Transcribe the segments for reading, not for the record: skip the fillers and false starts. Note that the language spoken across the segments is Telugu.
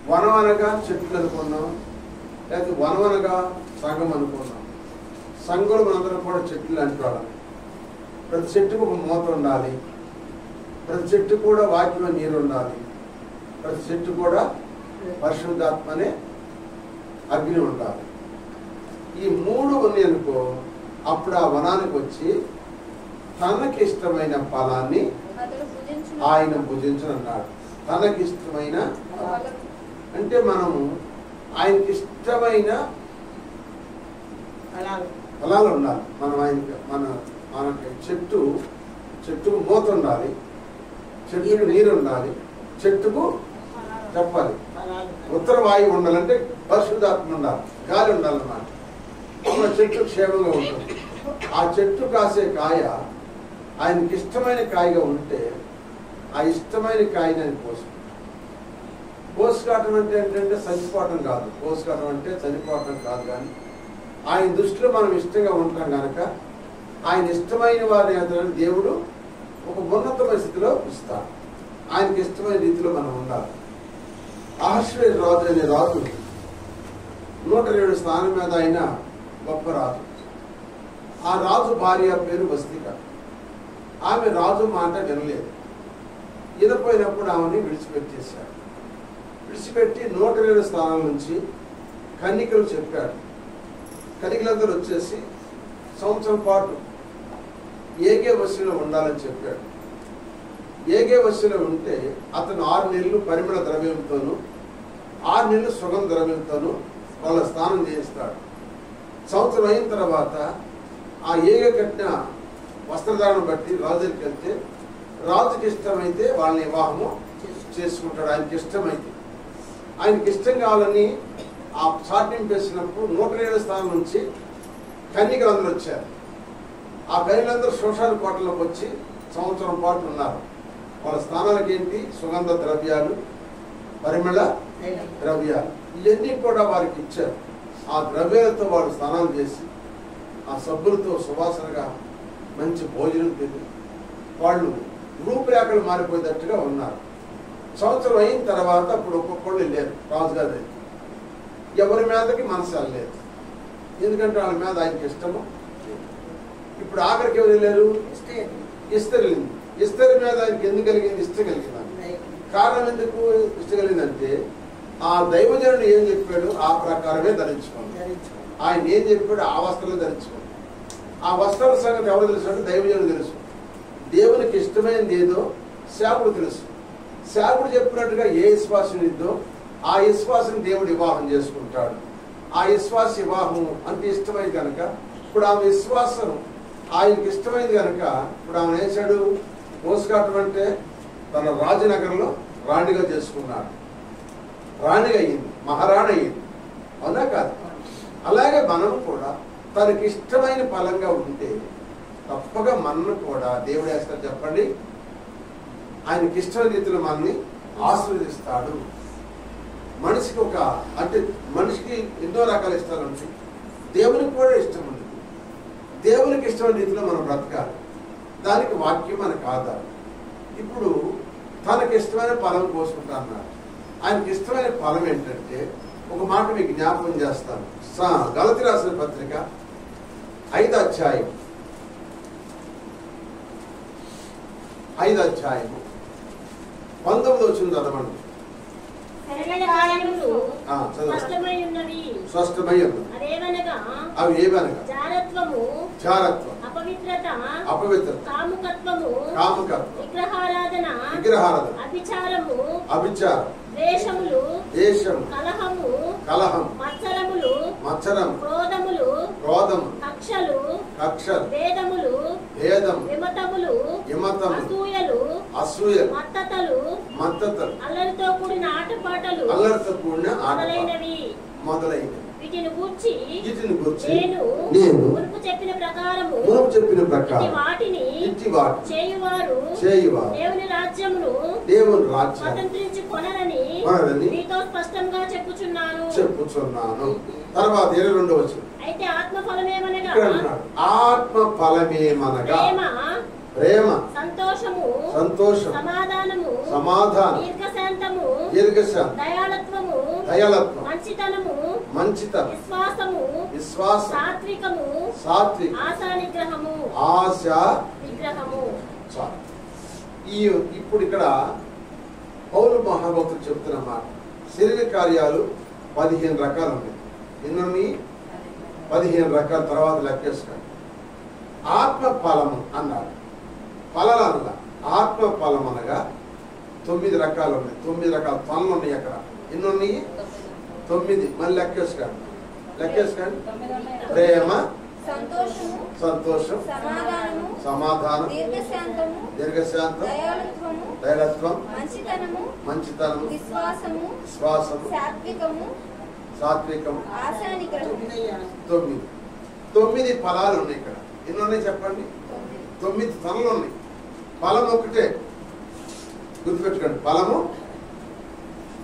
వనం అనగా చెట్లు అనుకున్నాం, లేకపోతే వనం అనగా సంఘం అనుకున్నాం. సంఘంలో మనందరం కూడా చెట్లు అంటాడు. ప్రతి చెట్టుకు ఒక మూత ఉండాలి, ప్రతి చెట్టు కూడా వాక్యం నీరు ఉండాలి, ప్రతి చెట్టు కూడా పరిశుద్ధాత్మనే అగ్ని ఉండాలి. ఈ మూడు ఉన్నాయి అనుకో, అప్పుడు ఆ వనానికి వచ్చి తనకి ఇష్టమైన ఫలాన్ని ఆయన భుజించనన్నాడు. తనకిష్టమైన అంటే మనము ఆయనకి ఇష్టమైన ఫలాలు ఉండాలి. మనం ఆయనకి మనకి చెట్టుకు మూత ఉండాలి, చెట్టుకు నీరు ఉండాలి, చెట్టుకు చెప్పాలి ఉత్తర వాయువు ఉండాలంటే పరిశుద్ధాత్మ ఉండాలి, గాలి ఉండాలన్నమాట. అప్పుడు చెట్టు క్షేమంగా ఉంటుంది. ఆ చెట్టు కాసే కాయ ఆయనకి ఇష్టమైన కాయగా ఉంటే ఆ ఇష్టమైన కాయని ఆయన కోసుకోవటం అంటే ఏంటంటే చనిపోవటం కాదు. కోసుకోవటం అంటే చనిపోవటం కాదు, కానీ ఆయన దృష్టిలో మనం ఇష్టంగా ఉంటాం కనుక ఆయన ఇష్టమైన వారిని దేవుడు ఒక ఉన్నతమైన స్థితిలో ఇస్తాడు. ఆయనకి ఇష్టమైన రీతిలో మనం ఉండాలి. అహష్వేరోషు రాజు అనే రాజు 107 స్థానం మీద ఆయన గొప్ప రాజు. ఆ రాజు భార్య పేరు వస్తిక. ఆమె రాజు మాట వినలేదు. వినపోయినప్పుడు ఆమెని విడిచిపెట్టేశాడు. విడిచిపెట్టి 107 స్థానాల నుంచి కన్నికలు చెప్పాడు. కన్నికలందరూ వచ్చేసి సంవత్సరం పాటు ఏగే వశంలో ఉండాలని చెప్పాడు. ఏగే వశంలో ఉంటే అతను 6 నెలలు పరిమళ ద్రవ్యంతోనూ 6 నెలలు సుగంధ ద్రవ్యంతోనూ వాళ్ళ స్నానం చేయిస్తాడు. సంవత్సరం అయిన తర్వాత ఆ ఏగే కట్టిన వస్త్రధారణ బట్టి రాజు దగ్గరికి వెళ్తే రాజుకి ఇష్టమైతే వాళ్ళని వివాహము చేసుకుంటాడు. ఆయనకి ఇష్టమైతే, ఆయనకి ఇష్టం కావాలని ఆ చాటింపు వేసినప్పుడు 107 స్థానం నుంచి కన్యకలందరూ వచ్చారు. ఆ కన్యలందరూ శోషాల కోటలోకి వచ్చి సంవత్సరం పాటు ఉన్నారు. వాళ్ళ స్థానాలకు ఏంటి? సుగంధ ద్రవ్యాలు, పరిమళ ద్రవ్యాలు, ఇవన్నీ కూడా వారికి ఇచ్చారు. ఆ ద్రవ్యాలతో వారు స్నానాలు చేసి ఆ సబ్బులతో సువాసనగా మంచి భోజనం తిని వాళ్ళు రూపురేఖలు మారిపోయేటట్టుగా ఉన్నారు. సంవత్సరం అయిన తర్వాత అప్పుడు ఒక్కొక్కళ్ళు వెళ్ళారు రాజుగారి. ఎవరి మీదకి మనసు వెళ్ళలేదు, ఎందుకంటే వాళ్ళ మీద ఆయనకి ఇష్టము. ఇప్పుడు ఆఖరికి ఎవరు వెళ్ళారు? ఇస్తరు వెళ్ళింది. ఇస్తరి మీద ఆయనకి ఎందుకు కలిగింది? ఇష్టం కలిగింది. కారణం ఎందుకు ఇష్టం కలిగిందంటే ఆ దైవజనుడు ఏం చెప్పాడు ఆ ప్రకారమే ధరించుకోండి. ఆయన ఏం చెప్పాడు ఆ వస్త్రాలు ధరించుకోండి. ఆ వస్త్రాల సంగతి ఎవరు తెలుసు అంటే దైవజనుడు తెలుసు. దేవునికి ఇష్టమైనది ఏదో సేవకుడు తెలుసు. సేవకుడు చెప్పినట్టుగా ఏ విశ్వాసం ఇద్దో ఆ విశ్వాసం దేవుడు వివాహం చేసుకుంటాడు. ఆ విశ్వాస వివాహం అంత ఇష్టమైంది కనుక ఇప్పుడు ఆమె విశ్వాసం ఆయనకి ఇష్టమైంది కనుక ఇప్పుడు ఆమె వేసాడు మోసుకాటం అంటే తన రాజనగరంలో రాణిగా చేసుకున్నాడు. రాణిగా అయ్యింది, మహారాణి అయ్యింది. అవునా కాదు? అలాగే మనం కూడా తనకి ఇష్టమైన ఫలంగా ఉంటే తప్పక మనను కూడా దేవుడు వేస్తాడు. చెప్పండి, ఆయనకి ఇష్టమైన రీతిలో మనల్ని ఆశీర్వదిస్తాడు. మనిషికి మనిషికి ఎన్నో రకాల ఇష్టాలు ఉంటాయి. దేవునికి కూడా ఇష్టం ఉంది. దేవునికి ఇష్టమైన రీతిలో మనం బ్రతకాలి. దానికి వాక్యం మనకు ఆధారం. ఇప్పుడు తనకి ఇష్టమైన ఫలం కోసుకుంటా అన్నారు. ఆయనకి ఇష్టమైన ఫలం ఏంటంటే ఒక మాట మీకు జ్ఞాపకం చేస్తాను. గలతీ రాసిన పత్రిక 5వ అధ్యాయం 19వ వచనం చదవండి. స్పష్టమై ఉన్నది. అవి ఏవనగా జారత్వం, అపవిత్రత, కాముకత్వం, విగ్రహారాధన, అభిచారం, ద్వేషము, కలహం, మత్సరము, క్రోధము, కక్షలు, భేదములు, విమతములు, అసూయలు, మత్తతలు, అల్లరితో కూడిన ఆటపాటలు మొదలైనవి. వీటిని గూర్చి నేను మునుపు చెప్పిన ప్రకారము వాటిని చేయువారు దేవుని రాజ్యమును స్వతంత్రించుకొనరని మీతో స్పష్టంగా చెప్పుచున్నాను. తర్వాత 22వ వచనం. అయితే ఆత్మఫలమేమనగా ప్రేమ, సంతోషము, సమాధానము, దీర్ఘశాంతము, దయాళత్వము, దయాలత్వం, మంచితనము, మంచితనం, విశ్వాసము, విశ్వాసం, సాత్వికము, సాత్వికం, ఆశా నిగ్రహము, ఆశ నిగ్రహము. ఇప్పుడు ఇక్కడ పౌలు మహాభక్తులు చెప్తున్న మాట, శరీర కార్యాలు 15 రకాలు ఉన్నాయి. ఎన్ని? 15 రకాల. తర్వాత లెక్కేసుకోండి. ఆత్మ ఫలము అన్నారు. ఫలాలు అనగా ఆత్మ ఫలం అనగా 9 రకాలు ఉన్నాయి. 9 రకాల ఫలాలు ఉన్నాయి. అక్కడ ఎన్ని ఉన్నాయి? 9. మళ్ళీ లెక్కేసుకోండి. ప్రేమ, సంతోషం, సమాధానం, దీర్ఘశాంతం, దయాళత్వం, మంచితనము, విశ్వాసము, సాత్వికము. 9 ఫలాలు ఉన్నాయి ఇక్కడ. ఎన్ని ఉన్నాయి చెప్పండి? 9 ఫలాలు ఉన్నాయి. ఫలం ఒకటే, గుర్తుపెట్టుకోండి. ఫలము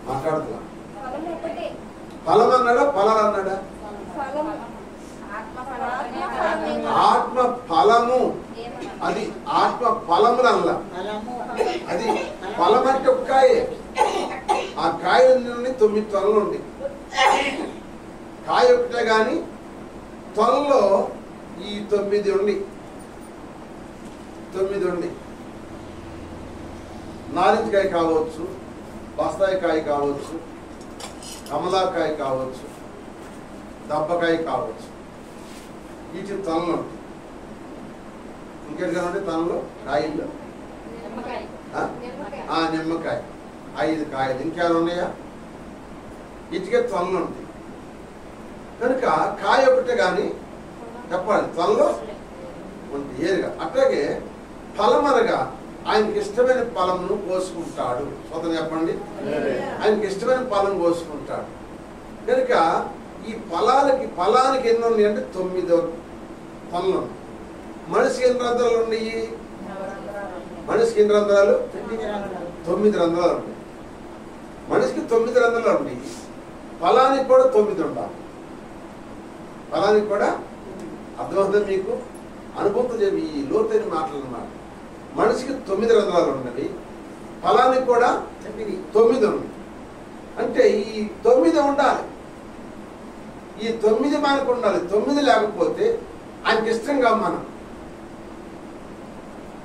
మాట్లాడుతున్నా. ఫలం అన్నాడా, ఫలాలు అన్నాడా? ఆత్మ ఫలము. అది ఆత్మ ఫలములు అల్లా. అది ఫలం అంటే ఒక కాయే. ఆ కాయ నుండి 9 తొనలు ఉంది. కాయ ఒకటే గాని తొనలో ఈ 9 ఉంది. 9 ఉంది. నారింజకాయ కావచ్చు, బస్తాయికాయ కావచ్చు, కమలాకాయ కావచ్చు, దబ్బకాయ కావచ్చు. వీటి తనలు ఉంటాయి. ఇంకెక్కడ ఉంటే తనలో కాయలు, నిమ్మకాయ 5 కాయలు. ఇంకేమైనా ఉన్నాయా? ఇటుకే తనలు ఉంటాయి. కనుక కాయ ఒకటే కానీ చెప్పాలి తనలో ఉంటుంది ఏరుగా. అట్లాగే ఫలం అనగా ఆయనకి ఇష్టమైన ఫలంను కోసుకుంటాడు. స్వతం చెప్పండి. ఆయనకి ఇష్టమైన ఫలం కోసుకుంటాడు. కనుక ఈ ఫలానికి ఎన్ని ఉన్నాయి అంటే 9 పనులు ఉన్నాయి. మనిషికి ఎన్ని రంధ్రాలు ఉన్నాయి? మనిషికి ఎన్ని రంధ్రాలు? 9 రంధ్రాలు ఉన్నాయి. మనిషికి 9 రంధ్రాలు ఉన్నాయి. ఫలానికి కూడా 9 ఉండాలి. ఫలానికి కూడా అర్థమవుతుంది మీకు? అనుభూతి చెప్పి ఈ లోతైన మాటలు అన్నమాట. మనిషికి 9 రంధ్రాలు ఉన్నవి. ఫలానికి కూడా 9 ఉంది. అంటే ఈ 9 ఉండాలి. ఈ 9 మనకు ఉండాలి. 9 లేకపోతే ఆయనకి ఇష్టం కాదు.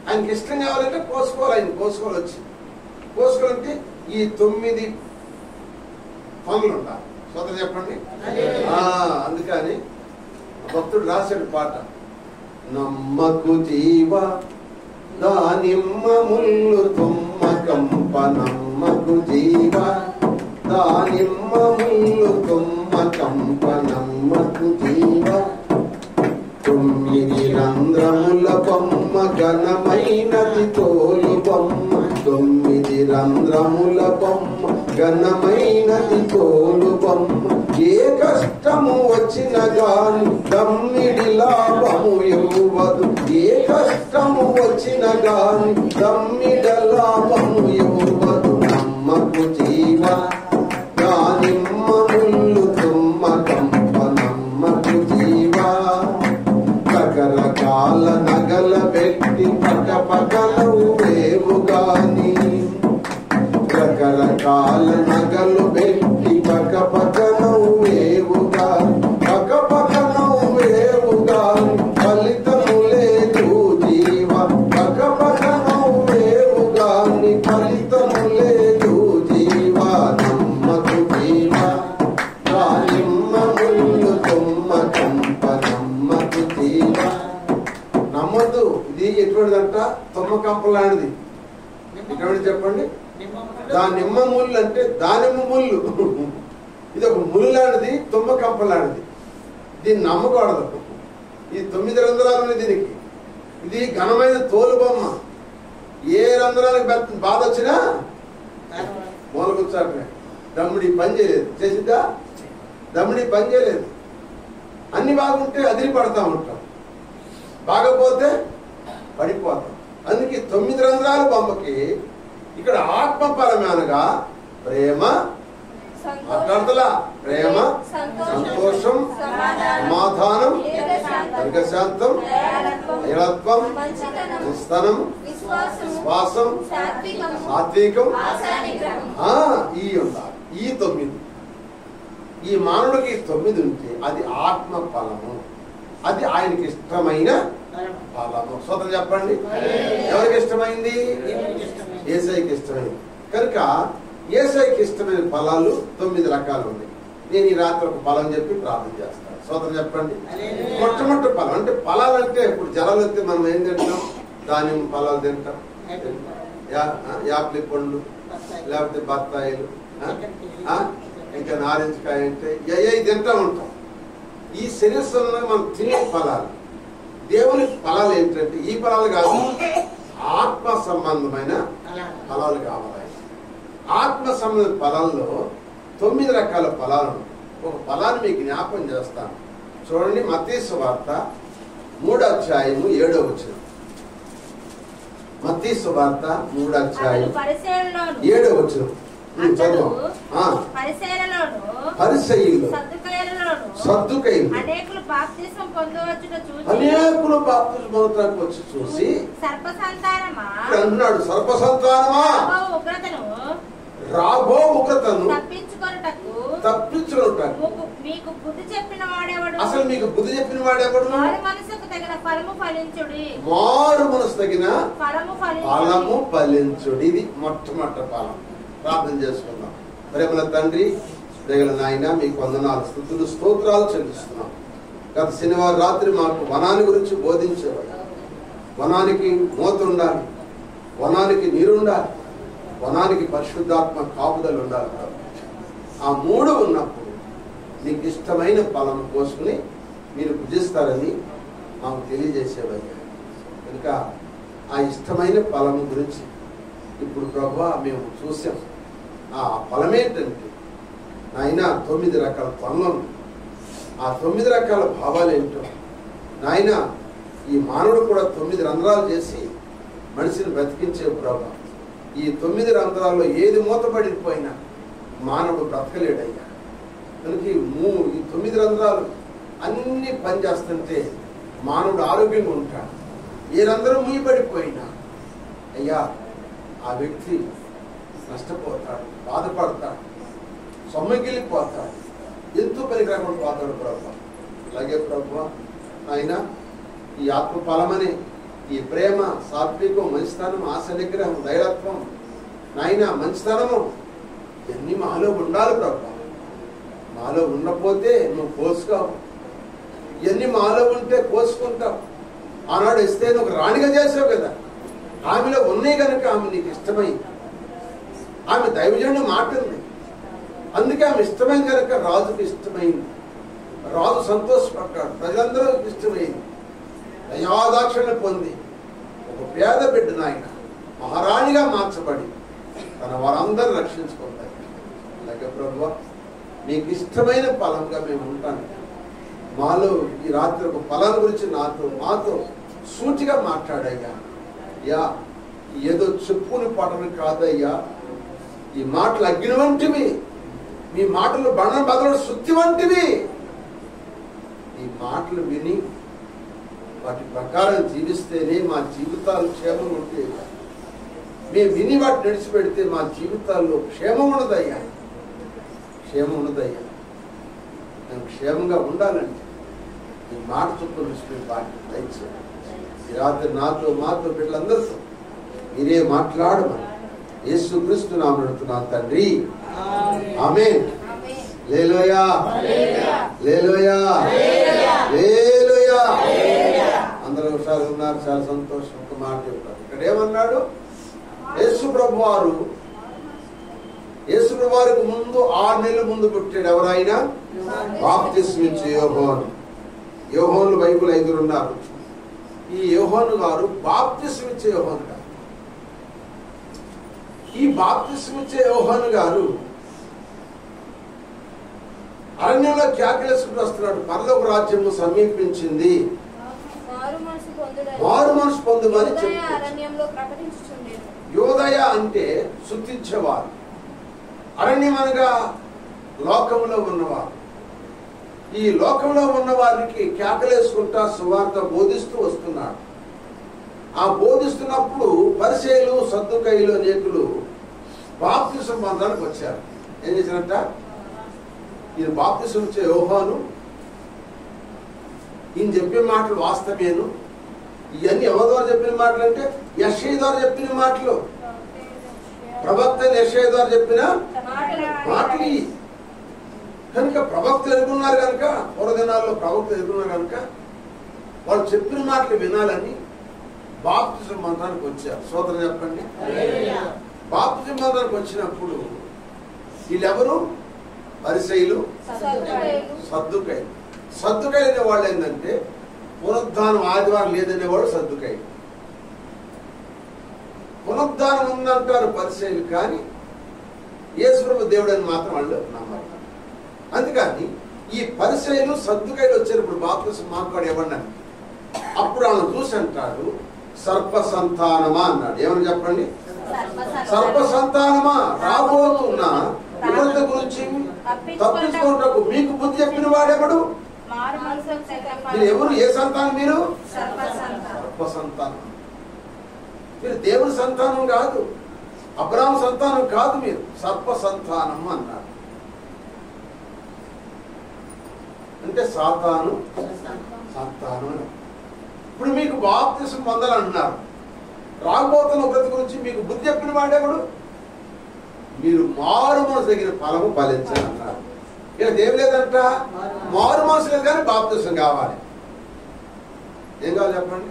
ఆయనకి ఇష్టం కావాలంటే కోసుకోవాలి. ఆయన కోసుకోవాలి. వచ్చి కోసుకోవాలంటే ఈ 9 పనులు ఉండాలి. స్వతం చెప్పండి. అందుకని భక్తుడు రాశాడు పాట. నమ్మకు జీవ దానిమ్మ ముళ్ళు తుమ్మ కంప, నమ్మకు జీవ దానిమ్మ ముళ్ళు తుమ్మ కంప, నమ్మకు జీవ 9 రంధ్రముల బొమ్మ ఘనమైనది తోలు బొమ్మ, 9 రంధ్రముల బొమ్మ ఘనమైనది తోలు బొమ్మ. ఏ కష్టము వచ్చిన గాని దమ్మిడి లాభము ఇవ్వదు, ఏ కష్టము వచ్చిన గాని దమ్మిడి లాభము ఇవ్వదు. నమ్మకు జీవ దానిమ్మ ముళ్ళు తుమ్మ కంప, నమ్మకు జీవ. రకరకాల నగల పెట్టి పక్కపక్కలు వేవు గాని, రకరకాల నగలు పెట్టి పక్కపక్కను వేవుగా, పక్కపక్కను వేవుగా ఫలితము లేదు జీవ, పక్కపక్కను వేవుగా ఫలితము లేదు జీవ. నమ్మకు జీవ దానిమ్మ ముళ్ళు తుమ్మ కంప, నమ్మకు జీవ. నమ్మద్దు. ఇది ఎటువంటిదంట? తుమ్మ కంప లాంటిది. ఎటువంటి చెప్పండి? దానిమ్మ ముళ్ళు అంటే దానిమ్మ ముళ్ళు. ఇది ఒక ముళ్ళు లాంటిది, తుమ్మ కంప లాంటిది. దీన్ని నమ్మకూడదు. ఈ 9 రంధ్రాలు ఉన్నాయి దీనికి. ఇది ఘనమైన తోలు బొమ్మ. ఏ రంధ్రానికి బాధ వచ్చినా మూలకొచ్చాక దమ్ముడి పని చేయలేదు. చేసిద్దా? దమ్ముడి పని చేయలేదు. అన్ని బాగుంటే అదిరి పడతా ఉంటాం, బాగపోతే పడిపోతాం. అందుకే 9 రంధ్రాల బొమ్మకి ఇక్కడ ఆత్మ పరమేనగా ప్రేమ, మాట్లాడతలా ప్రేమ, సంతోషం, సమాధానం, దీర్ఘశాంతం, దయాళత్వం, మంచితనం, విశ్వాసం, సాత్వికం. ఈ ఉండాలి. ఈ 9 ఈ మానవుడికి 9 ఉంటే అది ఆత్మ ఫలము, అది ఆయనకి ఇష్టమైన ఫలము. సోదరు చెప్పండి, ఎవరికి ఇష్టమైంది? యేసయ్యకి ఇష్టమైంది. కనుక యేసయ్యకి ఇష్టమైన ఫలాలు 9 రకాలు ఉన్నాయి. నేను ఈ రాత్రి ఒక ఫలం చెప్పి ప్రార్థన చేస్తాను. సోదరు చెప్పండి. మొట్టమొదటి ఫలం అంటే ఫలాలు అంటే ఇప్పుడు జలాలు వస్తే మనం ఏం తింటాం? ధాన్యం ఫలాలు తింటాం, యాపిల్ పండ్లు, లేకపోతే బత్తాయిలు, ఇంకా నారింజకాయ అంటే ఏ తింటా ఉంటాం. ఈ శరీరంలో మనం తినే ఫలాలు. దేవుని ఫలాలు ఏంటంటే ఈ ఫలాలు కాదు, ఆత్మ సంబంధమైన ఫలాలు కావాలి. ఆత్మ సంబంధ ఫలాల్లో 9 రకాల ఫలాలు. ఒక ఫలాన్ని మీకు జ్ఞాపకం చేస్తాను. చూడండి, మత్తయి సువార్త 3వ అధ్యాయము 7వ వచనం. మత్తయి సువార్త 3వ అధ్యాయం 7వ వచనం. పరిసయ్యులు సద్దుకయ్యులు అనేకులు బాప్తిస్మం పొందుటకు వచ్చి చూసి అన్నాడు, సర్పసంతానమా రాబో ఉగ్రతను తప్పించుకొనుటకు మీకు బుద్ధి చెప్పిన వాడెవడు? అసలు మీకు బుద్ధి చెప్పిన వాడెవడు? మారు మనసుకు తగిన ఫలము ఫలించుడి. మారు మనసు తగిన ఫలము ఫలించుడి. ఇది మొట్టమొదటి ఫలం. ప్రార్థన చేసుకుందాం. ప్రేమల తండ్రి, దయగల నాయన, మీకు వందనాలు, స్తుతులు, స్తోత్రాలు చెల్లిస్తున్నాం. గత శనివారం రాత్రి మాకు వనాన్ని గురించి బోధించేవాడు. వనానికి మూత ఉండాలి, వనానికి నీరుండాలి, వనానికి పరిశుద్ధాత్మ కాపుదలు ఉండాలి. ఆ 3 ఉన్నప్పుడు మీకు ఇష్టమైన ఫలం కోసుకుని మీరు భుజిస్తారని మాకు తెలియజేసేవయ్యా. కనుక ఆ ఇష్టమైన ఫలం గురించి ఇప్పుడు ప్రభువా మేము చూసాం. ఆ ఫలం ఏంటంటే నాయన 9 రకాల ఫలం. ఆ 9 రకాల భావాలు ఏంటో నాయన, ఈ మానవుడు కూడా 9 రంధ్రాలు చేసి మనిషిని బ్రతికించే ప్రభు. ఈ 9 రంధ్రాల్లో ఏది మూతపడిపోయినా మానవుడు బ్రతకలేడయ్యా. కనుక ఈ 9 రంధ్రాలు అన్ని పనిచేస్తుంటే మానవుడు ఆరోగ్యంగా ఉంటాడు. ఏ రంధ్రం మూయబడిపోయినా అయ్యా ఆ వ్యక్తి నష్టపోతాడు, బాధపడతాడు, సొమ్మగిలిపోతాడు, ఎంతో పనికిరాకుండా పోతాడు ప్రభు. అలాగే ప్రభు ఆయన ఈ ఆత్మ ఫలమని ఈ ప్రేమ, సాత్వికం, మంచితనం, ఆశ నిగ్రహం, దైవత్వం, నాయన మంచితనము ఇవన్నీ మాలో ఉండాలి ప్రభు. మాలో ఉండకపోతే నువ్వు కోసుకోవు. ఇవన్నీ మాలో ఉంటే కోసుకుంటావు. ఆనాడు ఇస్తే నువ్వు రాణిగా చేసావు కదా. ఆమెలో ఉన్నాయి కనుక ఆమె నీకు ఇష్టమైంది. ఆమె దైవజనుడు మాట ఉంది, అందుకే ఆమె ఇష్టమైంది కనుక రాజుకి ఇష్టమైంది. రాజు సంతోషపడ్డాడు, ప్రజలందరూ ఇష్టమైంది. దయాదాక్షిణ్యం పొంది ఒక పేద బిడ్డ నాయన మహారాణిగా మార్చబడి తన వారందరూ రక్షించుకుంటారు. అలాగే ప్రభువా మీకు ఇష్టమైన ఫలంగా మేము ఉంటాను. మాలో ఈ రాత్రి ఒక ఫలం గురించి మాతో సూటిగా మాట్లాడయ్యా. యా ఏదో చెప్పుని పాటలు కాదయ్యా, ఈ మాటలు అగ్ని వంటివి, మీ మాటలు బండం బదలు శుద్ధి వంటివి. ఈ మాటలు విని వాటి ప్రకారం జీవిస్తేనే మా జీవితాలు క్షేమం ఉంటాయి. మేము విని వాటిని నడిచిపెడితే మా జీవితాల్లో క్షేమం ఉండదయ్యా, క్షేమం ఉండదయ్యా. మేము క్షేమంగా ఉండాలంటే ఈ మాట చొప్పున బాధ్యత దయచేయండి. ఈ రాత్రి నాతో మాతో బిడ్డలందరితో మీరే మాట్లాడమని యేసుక్రీస్తు నామమున అడుగుతున్నాను తండ్రి, ఆమేన్. హల్లెలూయా, హల్లెలూయా, హల్లెలూయా. అందరూ హుషారుగా ఉన్నారు, చాలా సంతోషం. ఒక మాట చెప్తారు. ఇక్కడ ఏమన్నాడు? యేసు ప్రభు వారికి ముందు 6 నెలల ముందు పుట్టాడు. ఎవరైనా బాప్తిస్మం ఇచ్చే యోహాను. యోహాను బైబిల్ 5 ఉన్నారు. ఈ యోహాను గారు బాప్తిస్మం ఇచ్చే యోహాను గారు. ఈ బాప్తిస్మం ఇచ్చే యోహాను గారు అరణ్యంలో కేకలేసుకుంటూ వస్తున్నాడు. పరలోక రాజ్యము సమీపించింది, మారు మనసు పొందుమని చెప్తున్నాడు. యోదయ అంటే శుద్ధించేవారు, అరణ్యం అనగా లోకంలో ఉన్నవారు. ఈ లోకంలో ఉన్న వారికి కేకలేసుకుంటా సువార్త బోధిస్తూ వస్తున్నాడు. ఆ బోధిస్తున్నప్పుడు పరిసయ్యులు, సద్దుకయ్యులు అనేకులు బాప్తిసం పొందడానికి వచ్చారు. ఏం చేశారంట? ఈయన బాప్తిసం ఇచ్చే యోహాను, ఈయన చెప్పే మాటలు వాస్తవేను. ఇవన్నీ ఎవరి ద్వారా చెప్పిన మాటలు అంటే యెషయా ద్వారా చెప్పిన మాటలు, ప్రవక్త యెషయా ద్వారా చెప్పిన మాటలు. కనుక ప్రవక్తలు ఎదుగున్నారు కనుక, పూర్వదినాల్లో ప్రవక్తలు ఎదుగున్నారు కనుక వాళ్ళు చెప్పిన మాటలు వినాలని బాప్తిసం మందిరానికి వచ్చారు. సోదరు చెప్పండి. బాప్తిసం మందిరానికి వచ్చినప్పుడు వీళ్ళెవరు? పరిసయ్యులు, సద్దుకయ్యులు. సద్దుకయ్యులు అనే వాళ్ళు ఏంటంటే పునరుద్ధానం ఆదివారం లేదనేవాడు సద్దుకయ్యులు. పునరుద్ధానం ఉందంటారు పరిసయ్యులు, కానీ యేసుప్రభు దేవుడు అని మాత్రం వాళ్ళు నమ్మరు. అందుకని ఈ పరిసయ్యులు సద్దుకయ్యులు వచ్చేటప్పుడు బాప్తిసం మాట్లాడు ఎవరినని, అప్పుడు ఆయన చూసి అంటాడు, సర్ప సంతానమా అన్నాడు. ఏమని చెప్పండి? సర్ప సంతానమా, రాబోతున్న విపత్తు గురించి తప్పించుకోవటకు మీకు బుద్ధి చెప్పిన వాడెవడు? మీరు ఎవరు? ఏ సంతానం? మీరు సర్ప సంతానం. మీరు దేవుని సంతానం కాదు, అబ్రాహాము సంతానం కాదు, మీరు సర్ప సంతానం అన్నాడు. అంటే సాతాను సంతానం. ఇప్పుడు మీకు బాప్తిసం పొందాలంటున్నారు. రాబోతున్న బ్రతి గురించి మీకు బుద్ధి చెప్పిన వాడేవాడు? మీరు మారు మనసు దగ్గర ఫలము ఫలించాలి అన్నారు. ఇలా ఏం లేదంట, మారు మనసు లేదు కానీ బాప్తిసం కావాలి. ఏం కావాలి చెప్పండి?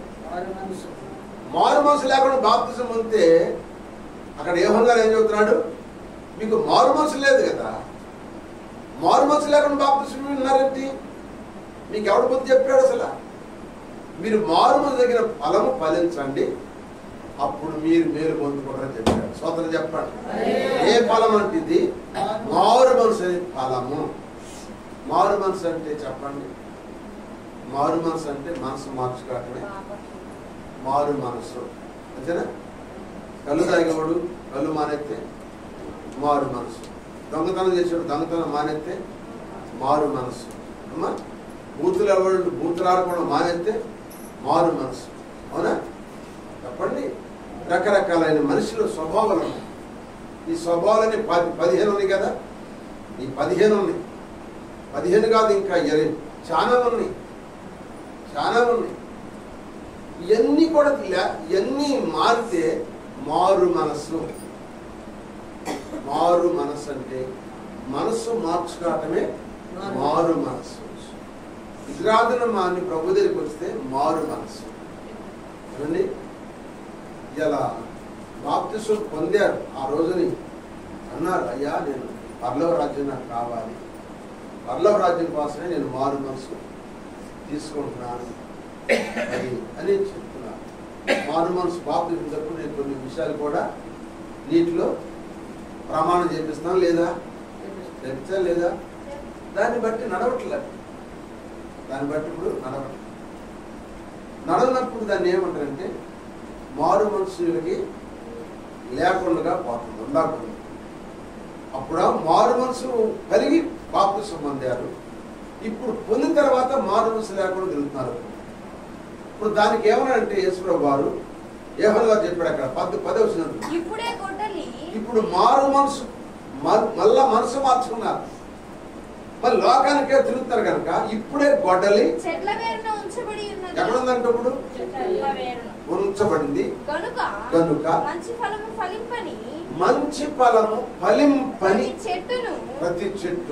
మారు మనసు లేకుండా బాప్తిసం పొందితే అక్కడ యోహాను గారు ఏం చెబుతున్నాడు? మీకు మారు మనసు లేదు కదా, మారు మనసు లేకుండా బాప్తిసం విన్నారేంటి? మీకు ఎవడు బుద్ధి చెప్పాడు అసలు? మీరు మారు మనసు దగ్గర ఫలము ఫలించండి, అప్పుడు మీరు మేలు పొందుకుంటారని చెప్పాడు. స్వతంత్రం చెప్పండి. ఏ ఫలం అంటే ఇది? మారు మనసు అనే ఫలము. మారు మనసు అంటే చెప్పండి. మారు మనసు అంటే మనసు మార్చుకోవటమే మారు మనసు, అంతేనా? కళ్ళు తాగేవాడు కళ్ళు మానేస్తే మారు మనసు, దొంగతనం చేసేవాడు దొంగతనం మానేస్తే మారు మనసు, అమ్మా బూతులు ఎవరు బూతులు ఆడుకోవడం మానేస్తే మారు మనసు. అవునా? చెప్పండి. రకరకాలైన మనుషుల స్వభావాలు ఉన్నాయి. ఈ స్వభావాలని 15 ఉన్నాయి కదా, ఈ 15 ఉన్నాయి. 15 కాదు, ఇంకా చాలా ఉన్నాయి, చాలా ఉన్నాయి. ఇవన్నీ కూడా ఇవన్నీ మారితే మారు మనస్సు. మారు మనస్సు అంటే మనస్సు మార్చుకోవటమే మారు మనస్సు. విగ్రహాలను మాని ప్రభు దగ్గరికి వస్తే మారు మనస్సు. చూడండి, ఇలా బాప్తిసం పొందారు. ఆ రోజుని అన్నారు, అయ్యా నేను పరలోక రాజ్యం నాకు కావాలి, పరలోక రాజ్యం కోసమే నేను మారు మనసు తీసుకుంటున్నాను అని చెప్తున్నాను. మారు మనసు బాప్తిసినప్పుడు నేను కొన్ని విషయాలు కూడా నీటిలో ప్రమాణం చేపిస్తాను, లేదా చెప్తా లేదా, దాన్ని బట్టి నడవట్లేదు. దాన్ని బట్టి ఇప్పుడు నడవనప్పుడు దాన్ని ఏమంటారంటే మారు మనసులకి లేకుండా పోతుంది, ఉండకుండా. అప్పుడు మారు మనసు కలిగి బాప్తిసం పొందారు. ఇప్పుడు పొందిన తర్వాత మారు మనసు లేకుండా తిరుగుతున్నారు. ఇప్పుడు దానికి ఏమనంటే యేసుప్రభు వారు యోహాను గారు చెప్పాడు అక్కడ 10వ వచనం, ఇప్పుడు మారు మనసు మళ్ళా మనసు మార్చుకున్నారు, మళ్ళీ లోకానికే తిరుగుతారు కనుక ఇప్పుడే గొడ్డలి ఎక్కడుందంటే ఇప్పుడు ఉంచబడింది కనుక మంచి ఫలము ఫలింపని ప్రతి చెట్టు.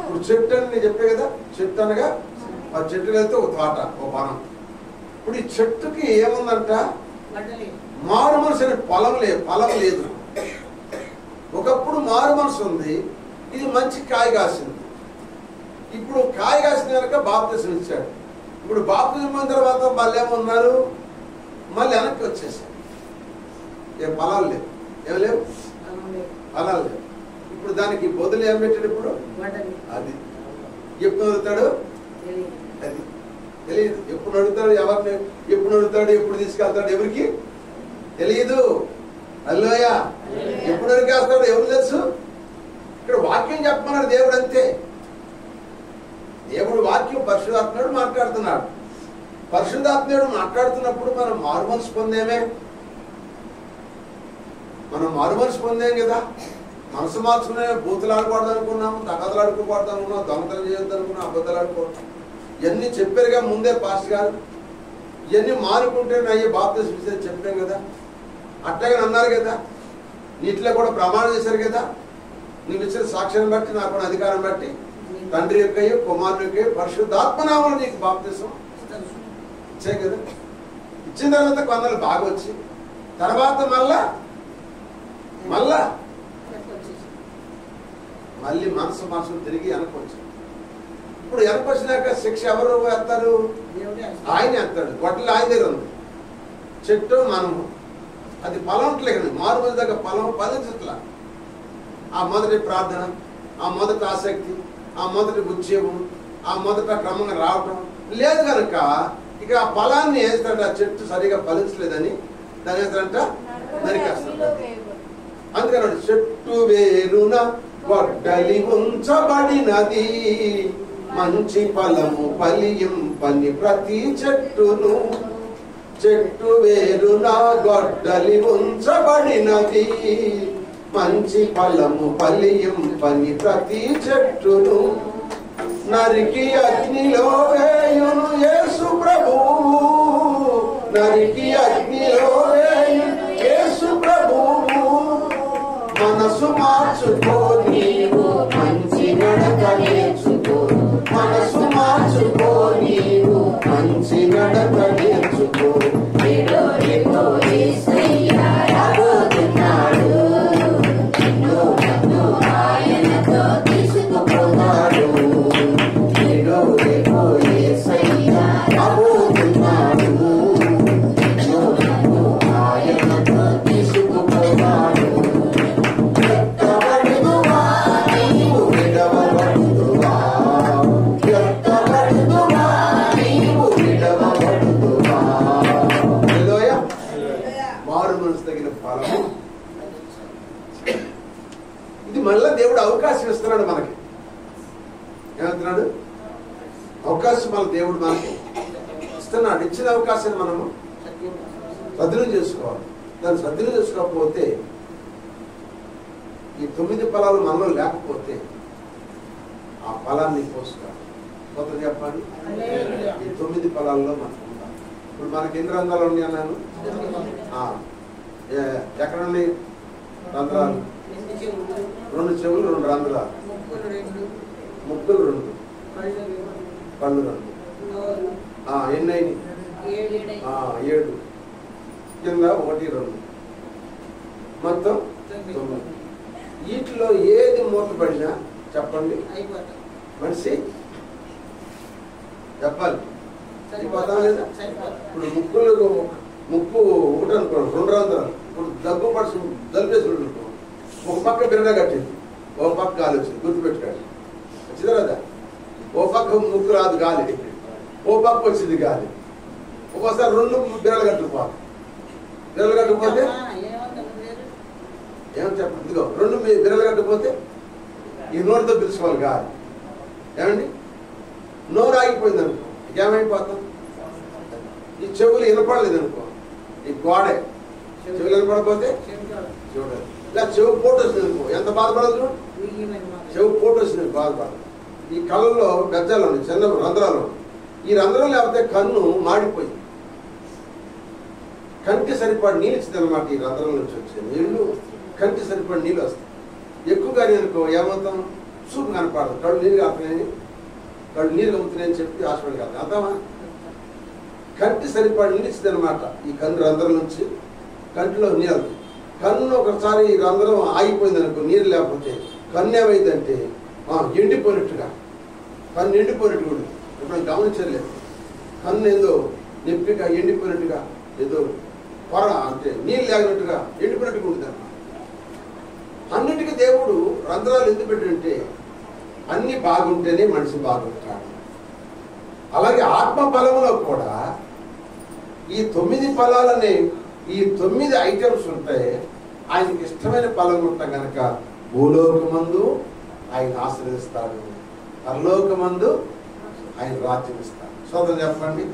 ఇప్పుడు చెట్టు అని నేను చెప్పే కదా, చెట్టు అనగా ఆ చెట్టు వెళ్తే ఒక తోట, ఒక వనం. ఇప్పుడు ఈ చెట్టుకి ఏముందంట? మారు మనసు అనే ఫలం లేదు. ఒకప్పుడు మారు మనసు ఉంది, ఇది మంచి కాయ కాసింది. ఇప్పుడు కాయ కాసిన కనుక బాప్తిసం ఇచ్చాడు. ఇప్పుడు బాప్తిసం పొందిన తర్వాత వాళ్ళు ఏమన్నారు? మళ్ళీ వెనక్కి వచ్చేసారు. ఏం ఫలాలు లేవు, ఏం లేవు ఫలాలు లేవు. ఇప్పుడు దానికి బదులు ఏం పెట్టాడు? ఇప్పుడు అది ఎప్పుడు అడుగుతాడు? అది తెలియదు. ఎప్పుడు అడుగుతాడు? ఎవరిని ఎప్పుడు అడుగుతాడు? ఎప్పుడు తీసుకెళ్తాడు? ఎవరికి తెలియదు. హల్లెలూయా. ఎప్పుడు అడిగేస్తాడు? ఎవరు తెలుసు? ఇక్కడ వాక్యం చెప్పమన్నాడు దేవుడు, అంతే. దేవుడు వాక్యం పరిశుద్ధాత్ముడు మాట్లాడుతున్నాడు. పరిశుద్ధాత్ముడు మాట్లాడుతున్నప్పుడు మనం మారు మనసు పొందేమే, మనం మారు మనసు పొందాం కదా. మనసు మార్చుకునే బూతులు ఆడుకోవద్దు అనుకున్నాము, తగదలు ఆడుకోకూడదు అనుకున్నాం, దొంగతనం చేయొద్దు అనుకున్నాం, అబద్ధాలు ఆడుకోవద్దు. ఇవన్నీ చెప్పారుగా ముందే పాస్ట్ గారు. ఇవన్నీ మారుకుంటే అయ్యే బాప్తిసం ఇచ్చేది చెప్పాం కదా. అట్లాగే అన్నారు కదా, నీటిలో కూడా ప్రమాణం చేశారు కదా, నువ్వు ఇచ్చిన సాక్ష్యాన్ని బట్టి నాకు అధికారం బట్టి తండ్రి యొక్క కుమారుని యొక్క పరిశుద్ధాత్మనామం నీకు బాప్తిసం ఇచ్చే కదా. ఇచ్చిన తర్వాత కొందరు బాగా వచ్చి తర్వాత మళ్ళీ మనసు తిరిగి వెనకొచ్చి, ఇప్పుడు వెనకొచ్చినాక శిక్ష ఎవరు వేస్తారు? ఆయన వేస్తాడు. గొడ్డలు ఆయన దగ్గర ఉంది, చెట్టు మనము. అది ఫలంట్లేదు, మారుమూల దగ్గర ఫలం ఫలించట్లా. ఆ మొదటి ప్రార్థన, ఆ మొదటి ఆసక్తి, ఆ మొదటి ఉద్యోగం, ఆ మొదట క్రమంగా రావటం లేదు కనుక ఇక ఆ ఫలాన్ని వేస్తాడు. ఆ చెట్టు సరిగా ఫలించలేదని దాని వేస్తాడంట నరికేస్తాడు. అందుకని చెట్టు వేరున గొడ్డలి ఉంచబడినది, మంచి ఫలము ఫలింపని ప్రతి చెట్టును. చెట్టు వేరున గొడ్డలి ఉంచబడినది, మంచి ఫలము ఫలింపని ప్రతి చెట్టును. నరికి అగ్నిలో వేయును యేసు ప్రభువు, నరికి అగ్నిలో వేయును యేసు ప్రభువు. మనసు మార్చుకో నీవు, మంచి నడక నేర్చుకో. మనసు మార్చుకో నీవు, మంచి నడక నేర్చుకో. ఆయనతో తీసుకుపోతాడు. ఆయనతో తీసుకుపోతాడు. మారు మనసు తగిన ఫలము. ఇది మళ్ళా దేవుడు అవకాశం ఇస్తున్నాడు మనకి. ఏమంటున్నాడు? అవకాశం మళ్ళీ దేవుడు మనకి ఇస్తున్నాడు. ఇచ్చిన అవకాశాన్ని మనము సద్వినియోగం చేసుకోవాలి. దాన్ని సద్వినియోగం చేసుకోకపోతే, ఈ 9 ఫలాలు మనలో లేకపోతే ఆ ఫలాన్ని పోసుకోవాలి. కొత్త చెప్పండి, ఈ 9 ఫలాల్లో మనకు ఉండాలి. ఇప్పుడు మనకి ఎన్ని రంధ్రాలు ఉన్నాయి అన్నాను? ఎక్కడ ఉన్నాయి రంధ్రాలు? 2 చెవులు, 2 రంధ్రాలు, ముక్కులు 2, కళ్ళు 2. ఎన్ని అయినాయి? 7. కింద 1, 2, మొత్తం 9. వీటిలో ఏది మూత పడినా చెప్పండి మనిషి చెప్పాలి. లేదా ఇప్పుడు ముక్కు ఒకటి అనుకోండి, 2 రంధ్రాలు. ఇప్పుడు దగ్గు పడుచు జలిపేసి అనుకో, ఒక పక్క బిరగా కట్టింది, ఒక పక్క గాలి వచ్చింది. గుర్తుపెట్టుకోండి, వచ్చిందా కదా? ఓ పక్క ముక్కు రాదు గాలి, ఓ పక్క వచ్చింది గాలి. ఒక్కోసారి 2 బిరలు కట్టుకుపోవాలి. బిరలు కట్టుకుపోతే ఏమని చెప్పండి? ఇదిగో 2 బిరలు కట్టుకుపోతే ఈ నోరుతో పిలుచుకోవాలి గాలి. ఏమండి? నోరు ఆగిపోయింది అనుకో, ఏమైపోతాం? ఈ చెవులు వినపడలేదు అనుకో, ఈ గోడే చెవులు వినపడకపోతే చూడాలి. ఇలా చెవు పోటు వచ్చింది అనుకో, ఎంత బాధపడదు చూడు. చెవు పోటు వచ్చింది బాధపడదు. ఈ కళ్ళల్లో బెజ్జాలు ఉన్నాయి, చిన్న రంధ్రాలు. ఈ రంధ్రం లేకపోతే కన్ను మాడిపోయింది. కంటి సరిపడి నీళ్ళు ఇచ్చింది అనమాట. ఈ రంధ్రం నుంచి వచ్చే నీళ్లు కంటి సరిపడి నీళ్ళు వస్తాయి. ఎక్కువగా అనుకో ఏమవుతాం? చూపు కనపడదు, కళ్ళు నీరు కాపుతున్నాయని, కళ్ళు నీరు కమ్ముతున్నాయని చెప్పి హాస్పిటల్కి వెళ్తాం. అర్థమా? కంటి సరిపడి నీళ్ళు ఇచ్చింది అనమాట. ఈ కన్ను రంధ్రం నుంచి కంటిలో నీళ్ళు. కన్ను ఒకసారి ఈ రంధ్రం ఆగిపోయింది అనుకో, నీరు లేకపోతే కన్ను ఏమైందంటే ఎండిపోయినట్టుగా, కన్ను ఎండిపోయినట్టు కూడా ఇప్పుడు గమనించలేదు. కన్ను ఏదో నొప్పిగా ఎండిపోయినట్టుగా, ఏదో పొర అంటే నీళ్ళు లేగినట్టుగా ఎండిపోయినట్టుగా ఉంటుంది అన్నమాట. అన్నిటికీ దేవుడు రంధ్రాలు ఎందుకు పెట్టింటే అన్ని బాగుంటేనే మనిషి బాగుంటాడు. అలాగే ఆత్మ ఫలములో కూడా ఈ 9 ఫలాలనే, ఈ 9 ఐటమ్స్ ఉంటాయి. ఆయనకి ఇష్టమైన ఫలం ఉంటాం కనుక భూలోకమందు ఆయన ఆశ్రయిస్తాడు, పరలోకమందు ఆయన రాజ్యం ఇస్తాడు. సోదరు చెప్పండి.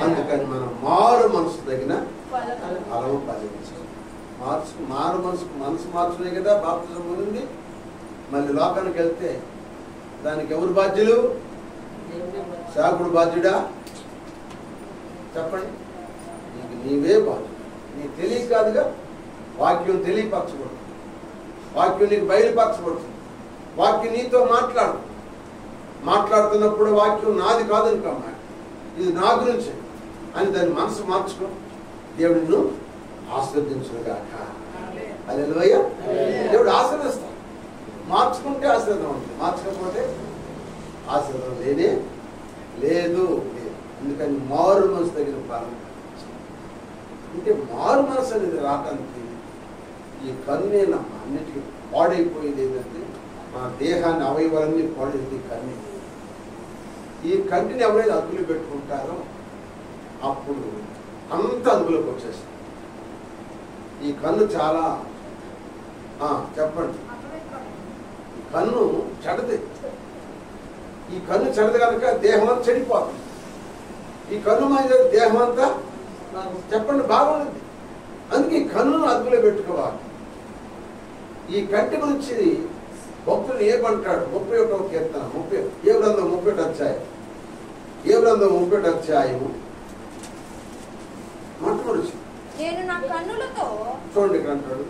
అందుకని మనం మారు మనసు తగిన ఫలము ఫలించాలి. మారు మనసు మార్చునే కదా బాప్తిజం పొందింది. మళ్ళీ లోకానికి వెళ్తే దానికి ఎవరు బాధ్యులు? సేవకుడు బాధ్యుడా? చెప్పండి. నీవే బాధ్యుడు. నీకు తెలియక కాదుగా, వాక్యం తెలియపరచకూడదు, వాక్యం నీకు బయలుపరచకూడదు, వాక్యం నీతో మాట్లాడుతున్నప్పుడు వాక్యం నాది కాదనుకోమ్మా, ఇది నా గురించి అని దాన్ని మనసు మార్చుకో. దేవుడు నిన్ను ఆశీర్వదించుగాక. హల్లెలూయా. దేవుడు ఆశీర్వదిస్తాడు. మార్చుకుంటే ఆశీర్వాదం ఉంటుంది, మార్చకపోతే ఆశీర్వాదం లేనే లేదు. ఎందుకని మారు మనసు తగిన ఫలం. అంటే మారు మనసు అనేది రావడానికి ఈ కన్నే అన్నిటికీ పాడైపోయింది. ఏంటంటే మన దేహాన్ని అవయవాలన్నీ పాడైంది కన్నే. ఈ కంటిని ఎవరైతే అదుపులో పెట్టుకుంటారో అప్పుడు అంత అదుపులోకి వచ్చేస్తుంది. ఈ కన్ను చాలా చెప్పండి, కన్ను చెడది. ఈ కన్ను చెడదు కనుక దేహం అంతా చెడిపోతుంది. ఈ కన్ను మీద దేహం అంతా చెప్పండి బాగుంది. అందుకే ఈ కన్నును అదుపులో పెట్టుకోవాలి. ఈ కంటి గురించి భక్తులు ఏమంటాడు? 31వ కీర్తన 31 అధ్యాయము మొట్టమొదటి నేను నా కన్నులతో చూడండి ఇక్కడ అంటాడు,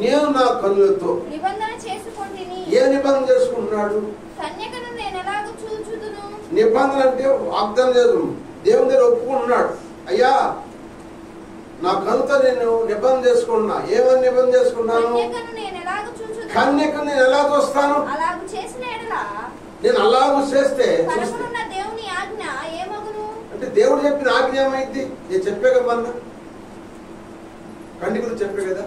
నేను నా కన్నులతో నిబంధన చేసుకుంటుని. ఏ నిబంధన చేసుకుంటున్నాడు? కన్యకను నేను ఎలాగ చూచుదును. నిబంధన అంటే వాగ్దానం చేసు దేవుని దగ్గర ఒప్పుకుంటున్నాడు. అయ్యా నా కన్నుతో నేను నిబంధన చేసుకుంటున్నా. ఏమని నిబంధన చేసుకున్నాను? కన్యకను నేను ఎలా చూస్తాను? నేను అలాగూ చేస్తే దేవుని ఆజ్ఞ ఏమగును అంటే దేవుడు చెప్పిన ఆజ్ఞ ఏమైంది? నేను చెప్పే కదా, కన్యకుడు చెప్పే కదా.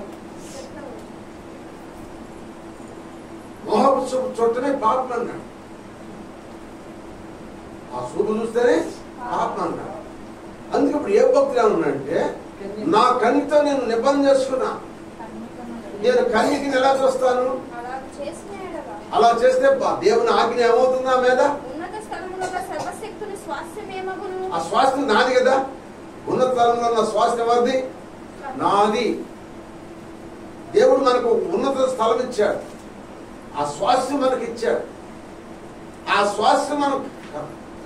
మోహపు చూపు చూడటమే పాపం అన్నాడు. ఆ చూపు చూస్తేనే పాపం అన్నాడు. అందుకే ఇప్పుడు ఏ భక్తులు ఏమన్నాడంటే, నా కన్యతో నేను నిబంధన చేసుకున్నా. నేను కన్యకని ఎలా చూస్తాను? అలా చేస్తే దేవుని ఆజ్ఞ ఏమవుతుందా మీద? ఆ స్వాస్థ్యం నాది కదా. ఉన్నత స్థలంలో ఉన్న స్వాస్థ్యం ఎవరిది? నాది. దేవుడు మనకు ఉన్నత స్థలం ఇచ్చాడు, ఆ స్వాస్థ్యం మనకి ఇచ్చాడు. ఆ స్వాస్థ్యం మనం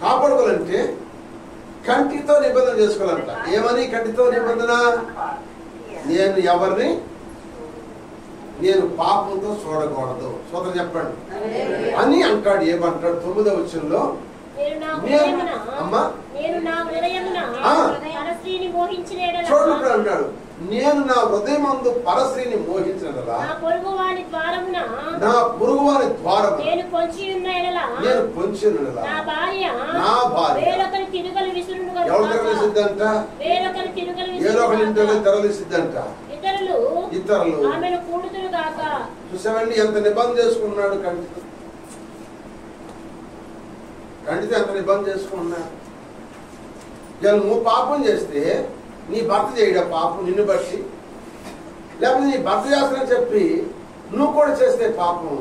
కాపాడుకోవాలంటే కంటితో నిబంధన చేసుకోవాలంట. ఏమని కంటితో నిబంధన? నేను పాపంతో చూడకూడదు. సోదరు చెప్పండి అని అంటాడు. ఏమంటాడు? 9వ వచనంలో చూడప్పుడు అంటాడు, నేను నా హృదయమందు పరస్త్రీని మోహించినలా నా పొరుగువాని ద్వారం నేను పొంచి ఉన్నలా నా భార్య ఎవరు తరలిసిద్దంట? ఏరొకరి ఇంట్లో తరలిసిద్దంట. ఇతరులు చూసామండి ఎంత నిబంధన చేసుకున్నాడు. కంటితో ఎంత నిబంధన చేసుకున్నాడు. నువ్వు పాపం చేస్తే నీ భర్త చేయడా పాపం నిన్ను బట్టి? లేకపోతే నీ భర్త చేస్తానని చెప్పి నువ్వు కూడా చేస్తే పాపం.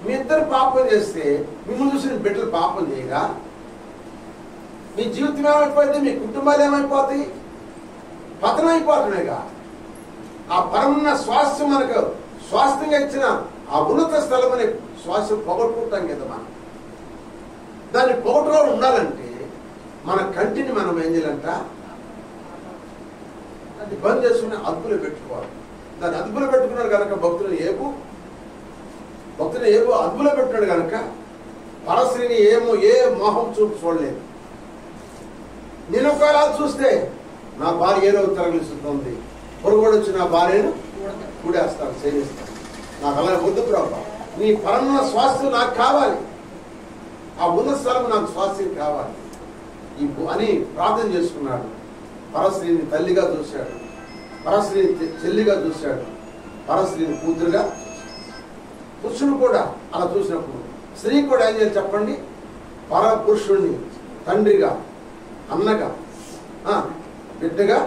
మీ ఇద్దరు పాపం చేస్తే మిమ్మల్ని చూసి బిడ్డలు పాపం చేయగా మీ జీవితం ఏమైపోయింది? మీ కుటుంబాలు ఏమైపోతాయి? పతనం అయిపోతున్నాయిగా. ఆ పరమ స్వాస్థ్యం మనకు స్వాస్థ్యంగా ఇచ్చిన ఆ ఉన్నత స్థలం అనే స్వాస్థ్యం పొగట్టుకుంటాం కదా. మనం దాన్ని పొగట్టులో ఉండాలంటే మన కంటిని మనం ఏం చేయాలంట? బంద్ చేసుకుని అదుపులో పెట్టుకోవాలి. దాన్ని అదుపులో పెట్టుకున్నాడు కనుక భక్తులను ఏబు అదుపులో పెట్టినాడు కనుక పరస్త్రీని ఏ మోహం చూపు చూడలేదు. నేను ఒకవేళ చూస్తే నా భార్య ఏదో తరలిస్తుంది, పొరుగుడు వచ్చి నా భార్యను కూడేస్తాను, సేవిస్తాను. నాకు అలా వద్దు ప్రభా, నీ పరమ స్వాస్థ్యం నాకు కావాలి, ఆ ఉన్నత స్థలం నాకు స్వాస్థ్యం కావాలి అని ప్రార్థన చేసుకున్నాడు. పరస్త్రీని తల్లిగా చూశాడు, పరస్త్రీని చెల్లిగా చూశాడు, పరస్త్రీని కూతురుగా. పురుషుడు కూడా అలా చూసినప్పుడు స్త్రీ కూడా ఏం చేయాలి చెప్పండి? పర పురుషుణ్ణి తండ్రిగా, అన్నగా, బిడ్డగా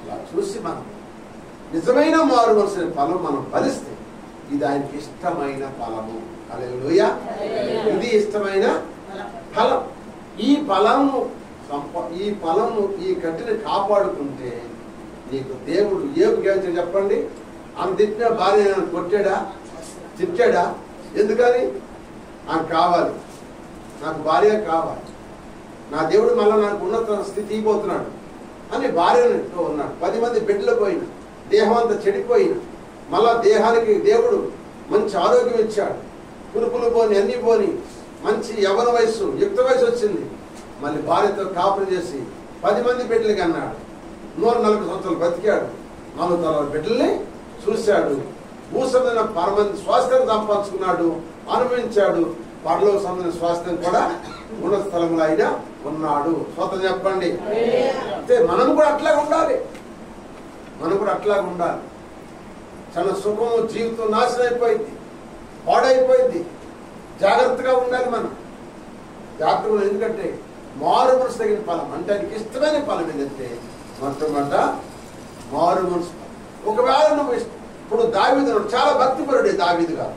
ఇలా చూసి మనం నిజమైన మారు మనసు ఫలం మనం ఫలిస్తే ఇది ఆయనకి ఇష్టమైన ఫలము. హల్లెలూయా. ఇది ఇష్టమైన ఫలం. ఈ ఫలము ఈ కంటిని కాపాడుకుంటే నీకు దేవుడు ఏం గెలిచి చెప్పండి? ఆమె తిట్టిన భార్య కొట్టాడా, తిట్టాడా? ఎందుకని? ఆమె కావాలి, నాకు భార్య కావాలి, నా దేవుడు మళ్ళీ నాకు ఉన్నత స్థితి ఇవ్వబోతున్నాడు అని భార్యతో ఉన్నాడు. 10 మంది బిడ్డలు పోయిన, దేహం అంతా చెడిపోయిన, మళ్ళా దేహానికి దేవుడు మంచి ఆరోగ్యం ఇచ్చాడు, కురుపులు పోని అన్ని పోని మంచి యవ్వన వయసు, యుక్త వయసు వచ్చింది. మళ్ళీ భార్యతో కాపురం చేసి 10 మంది బిడ్డలకి అన్నాడు. 140 సంవత్సరాలు బతికాడు. 4 తరాల బిడ్డల్ని చూశాడు. భూసమైన పరమంది స్వాస్థ్యం సంపాదించుకున్నాడు, అనుభవించాడు. పరలోక సంబంధించిన స్వాస్థ్యం కూడా ఉన్నత స్థలంలో అయినా ఉన్నాడు. స్వతం చెప్పండి. అంటే మనం కూడా అట్లాగే ఉండాలి, మనం కూడా అట్లాగే ఉండాలి. చాలా సుఖము, జీవితం నాశనం అయిపోయింది, పాడైపోయింది. జాగ్రత్తగా ఉండాలి మనం, జాగ్రత్తగా. ఎందుకంటే మారు మనసు తగిన ఫలం అంటే ఆయనకి ఇష్టమైన ఫలం ఏంటంటే మొట్టమొదట మారు మనసు. ఒకవేళ నువ్వు ఇప్పుడు దావీదు చాలా భక్తిపరుడే. దావీదు గారు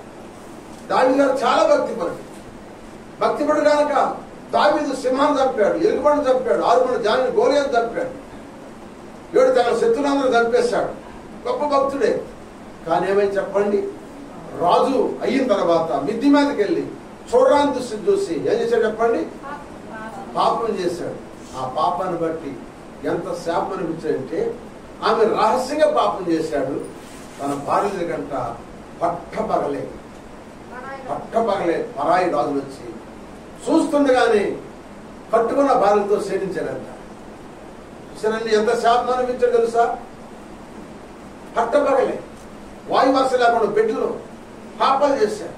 చాలా భక్తిపరుడు కనుక దావీదు సింహాన్ని చంపాడు, ఎలుగుబండిని చంపాడు, 6 మంది జాని గోలియాను చంపాడు, 7 తన శత్రులందరూ చంపేశాడు. గొప్ప భక్తుడే. కానీ ఏమైంది చెప్పండి? రాజు అయిన తర్వాత మిద్ది మీదకి వెళ్ళి చూడరాని దృష్టి చూసి ఏం చేశాడు చెప్పండి? పాపం చేశాడు. ఆ పాపాన్ని బట్టి ఎంత శాపం అనిపించాడంటే ఆమె రహస్యంగా పాపం చేశాడు. తన భార్య కంట పట్టపగలే పరాయి రాజులు వచ్చి చూస్తుండగానే కట్టుకున్న భార్యతో సేవించాడంట. చూసారండి ఎంత శాపం అనిపించాడు తెలుసా? పట్టపగలే వాయు వర్ష లేకుండా బిడ్డలు పాపాలు చేశారు.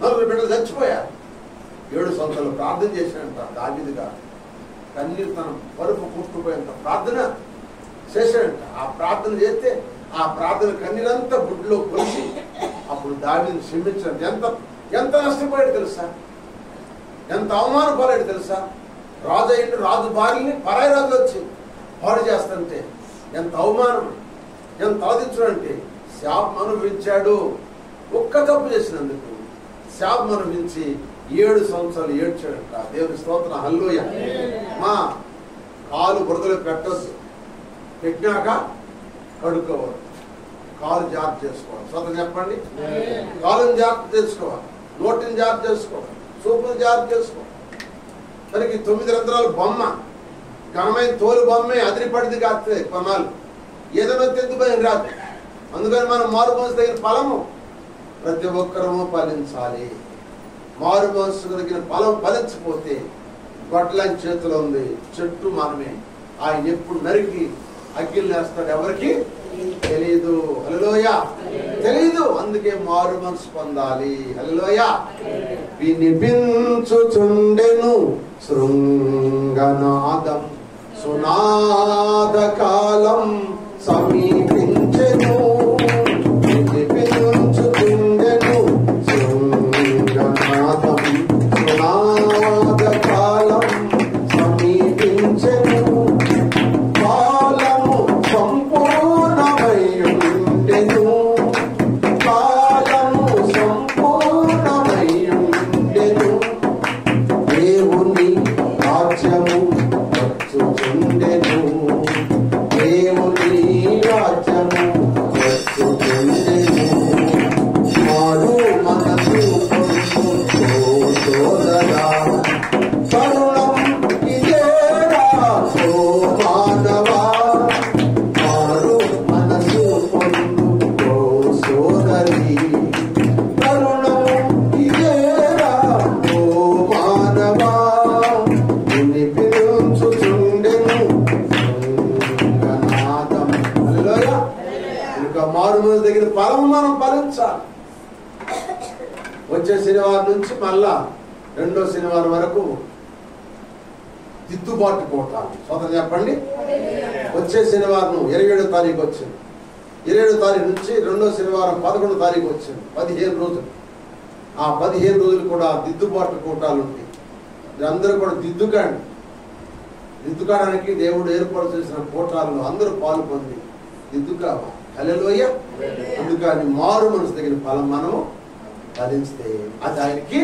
4 బిడ్డలు చచ్చిపోయారు. 7 సంవత్సరాలు ప్రార్థన చేశాడంట దావీదు గారు. కన్నీరు తన పరుపు పుట్టుకుపోయేంత ప్రార్థన చేశాడంట. ఆ ప్రార్థన చేస్తే ఆ ప్రార్థన కన్నీరంతా గుడ్లో కొలిసి అప్పుడు దావీదుని క్షమించండి. ఎంత నష్టపోయాడు తెలుసా? ఎంత అవమానపడాడు తెలుసా? రాజు అయ్యిండు, రాజు భార్యని పరాయి రాజులు వచ్చి పాడు చేస్తుంటే ఎంత అవమానం, ఎంత అవధించుడంటే శాపం అనుభవించాడు. ఒక్క తప్పు చేసినందుకు శాపం అనుభవించి 7 సంవత్సరాలు ఏడ్చాడంట. దేవుని స్తోత్రం, హల్లెలూయా. మా కాలు బురదలో పెట్టొద్దు, పెట్టినాక కడుక్కోవాలి, కాలు జాగ్రత్త చేసుకోవాలి. స్తోత్రం చెప్పండి. కాలుని జాగ్రత్త చేసుకోవాలి, నోటిని జాగ్రత్త చేసుకోవాలి, చూపుని జాగ్రత్త చేసుకోవాలి. మనకి 9 రంధ్రాల బొమ్మ, ఘనమైన తోలు బొమ్మే అదిరిపడిది కాస్తే కొనాలి, ఏదైనా తెద్దుపని రాదు. అందుకని మనం మారు మనసు తగిన ఫలము ప్రతి ఒక్కరము ఫలించాలి. మారు మనసు కలిగిన ఫలం ఫలించకపోతే గొడ్లని చేతిలో ఉంది, చెట్టు మనమే. ఆయన ఎప్పుడు నరికి అగ్గిలు వేస్తాడు ఎవరికి తెలీదు. హల్లెలూయా. తెలీదు. అందుకే మారు మనసు పొందాలి. హల్లెలూయా. వినిపించుచుండెను శృంగనాదం, సునాద కాలం సమీపించెను. వినిపించుచుండెను శృంగనాదం, సునాద కాలం సమీపించెను. కాలము సంపూర్ణమై ఉండెను, కాలము సంపూర్ణమై ఉండెను. దేవుని రాజ్యము వచ్చుచుండెను, దేవుని రాజ్యము వచ్చుచుండెను. మారు మనసు సోదరా, తరుణం ఇదేరా ఓ మానవా. మారు మనసు పొందు ఓ సోదరి, తరుణం ఇదేరా ఓ మానవా. వినిపించుచుండెను శృంగనాదం. హల్లెలూయా. ఇంకా మారు మనసు దగ్గర ఫలం మనం ఫలించాలి. వచ్చే శనివారం నుంచి మళ్ళా 2వ శనివారం వరకు దిద్దుబాటు కోటాలు. స్వతంత్రం చెప్పండి. వచ్చే శనివారం 27వ తారీఖు వచ్చింది. 27వ తారీఖు నుంచి 2వ శనివారం 11వ తారీఖు వచ్చింది. 15 రోజులు. ఆ 15 రోజులు కూడా దిద్దుబాటు కోటాలు ఉంటాయి. అందరూ కూడా దిద్దుకోవడానికి దేవుడు ఏర్పాటు చేసిన కోటాలను అందరూ పాలు పొంది దిద్దుకోవాలి. హల్లెలూయా. అందుకని మారు మనసు తగిన ఫలం మనము ఫలిస్తే అది ఆయనకి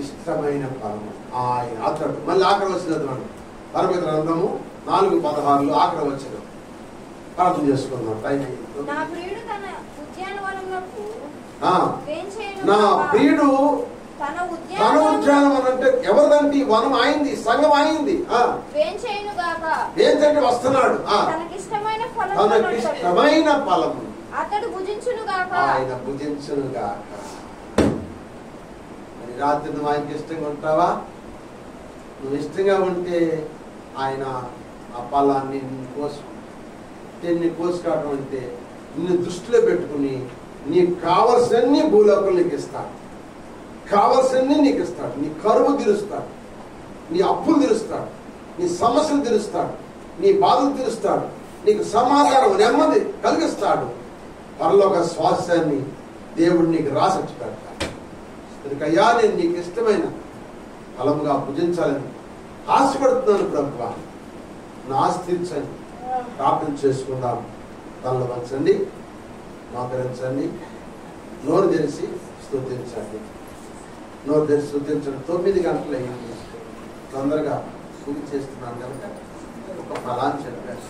ఇష్టమైన ఫలము. ఆయన అతడు మళ్ళీ ఆఖరి వచ్చినది మనం పరమిత గ్రంథము 4:16 ఆఖరి వచ్చిన ప్రార్థన చేసుకుందాం. టైం అయింది. నా ప్రియుడు తన ఉద్యానవనమునకు నా వేంచేయును ప్రియుడు తన తన ఉద్యానవనం అంటే ఎవరిదంటే వనం అయింది, సంఘం అయింది. వేంచేయును గాక ఏంటంటే వస్తున్నాడు. తనకిష్టమైన తనకిష్టమైన ఫలము అతడు భుజించును గాక, ఆయన భుజించును గాక. మరి రాత్రి నువ్వు ఆయనకి ఇష్టంగా ఉంటావా? నువ్వు ఇష్టంగా ఉంటే ఆయన ఆ ఫలాన్ని నీ కోసుకోవడం అంటే నిన్ను దృష్టిలో పెట్టుకుని నీకు కావలసినన్ని భూలోకం నీకు ఇస్తాడు, కావలసినన్ని నీకు ఇస్తాడు. నీ కరువు తీరుస్తాడు, నీ అప్పులు తీరుస్తాడు, నీ సమస్యలు తీరుస్తాడు, నీ బాధలు తీరుస్తాడు, నీకు సమాధానం నెమ్మది కలిగిస్తాడు. పరలోక స్వాస్థ్యాన్ని దేవుడు నీకు రాసొచ్చి పెడతాడు. అందుకయ్యా నేను నీకు ఇష్టమైన ఫలముగా భుజించాలని ఆశపడుతున్నాను ప్రభువా, నా ఆస్తించండి. ప్రార్థన చేసుకుందాం. తనలో వంచండి, మోకరించండి, నోరు తెరిచి స్తుతించండి. నోరు తెరిచి స్తుతించండి. 9 గంటలు అయ్యింది, తొందరగా పూజ చేస్తున్నాను కనుక ఒక ఫలాన్ని చెప్పారు.